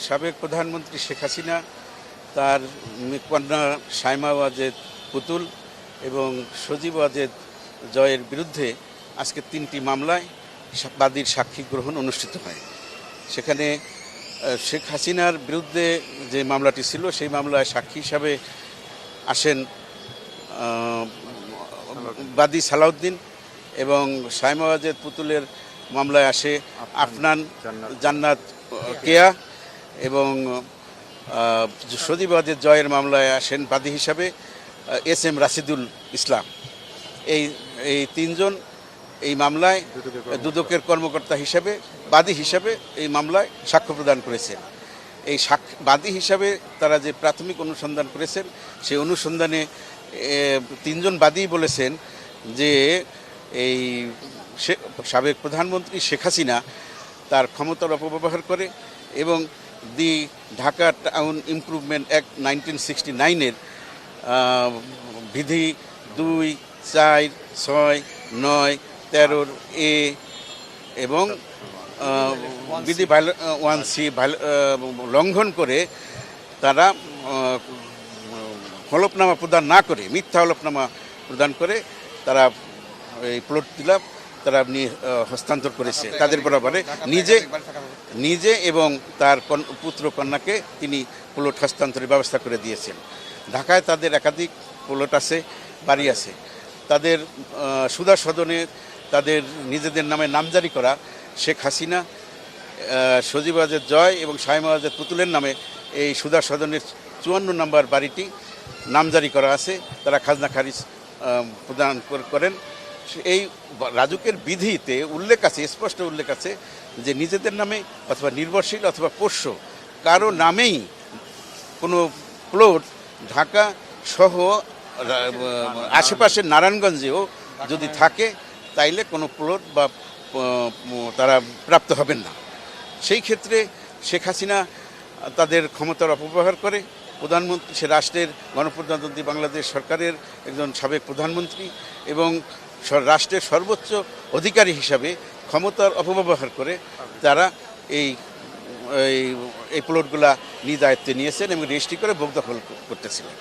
সাবেক প্রধানমন্ত্রী শেখ হাসিনা তার কন্যা সাইমা ওয়াজেদ পুতুল এবং সজীব ওয়াজেদ জয়ের বিরুদ্ধে আজকে 3টি মামলায় বাদীর সাক্ষী গ্রহণ অনুষ্ঠিত হয়। সেখানে শেখ হাসিনার বিরুদ্ধে যে মামলাটি ছিল সেই মামলায় সাক্ষী হিসাবে আসেন বাদী সালাউদ্দিন এবং সাইমা ওয়াজেদ পুতুলের মামলায় আসে আফনান জান্নাত কেয়া এবং সজীব ওয়াজেদ জয়ের মামলায় আসেন বাদী হিসাবে SM রাশিদুল ইসলাম। এই তিনজন এই মামলায় দুদকের কর্মকর্তা হিসাবে বাদী হিসাবে এই মামলায় সাক্ষ্য প্রদান করেছেন। এই বাদী হিসাবে তারা যে প্রাথমিক অনুসন্ধান করেছেন সেই অনুসন্ধানে তিনজন বাদী বলেছেন যে এই সাবেক প্রধানমন্ত্রী শেখ হাসিনা তার ক্ষমতার অপব্যবহার করে এবং দি ঢাকা টাউন ইমপ্রুভমেন্ট অ্যাক্ট 1969-এর বিধি 2, 4, 6, 9, 13 এ এবং বিধি 1C লঙ্ঘন করে তারা হলফনামা প্রদান না করে মিথ্যা হলফনামা প্রদান করে তারা এই প্লটগুলা তারা হস্তান্তর করেছে তাদের বরাবরে নিজে এবং তার পুত্র কন্যাকে তিনি প্লট হস্তান্তরের ব্যবস্থা করে দিয়েছেন। ঢাকায় তাদের একাধিক প্লট আছে, বাড়ি আছে। তাদের সুধা সদনে তাদের নিজেদের নামে নামজারি করা শেখ হাসিনা, সজীব ওয়াজেদ জয় এবং সাইমা ওয়াজেদ পুতুলের নামে এই সুধা সদনের 54 নম্বর বাড়িটি নামজারি করা আছে। তারা খাজনা খারিজ প্রদান করেন। এই রাজুকের বিধিতে উল্লেখ আছে, স্পষ্ট উল্লেখ আছে যে নিজেদের নামে অথবা নির্ভরশীল অথবা পোষ্য কারো নামেই কোনো প্লট ঢাকা সহ আশেপাশের নারায়ণগঞ্জেও যদি থাকে তাইলে কোনো প্লট বা তারা প্রাপ্ত হবেন না। সেই ক্ষেত্রে শেখ হাসিনা তাদের ক্ষমতার অপব্যবহার করে প্রধানমন্ত্রী, সে রাষ্ট্রের গণপ্রজাতন্ত্রী বাংলাদেশ সরকারের একজন সাবেক প্রধানমন্ত্রী এবং রাষ্ট্রের সর্বোচ্চ অধিকারী হিসাবে ক্ষমতার অপব্যবহার করে তারা এই প্লটগুলা নিজ দায়িত্বে নিয়েছেন এবং রেজিস্ট্রি করে ভোগ দখল করতেছিলেন।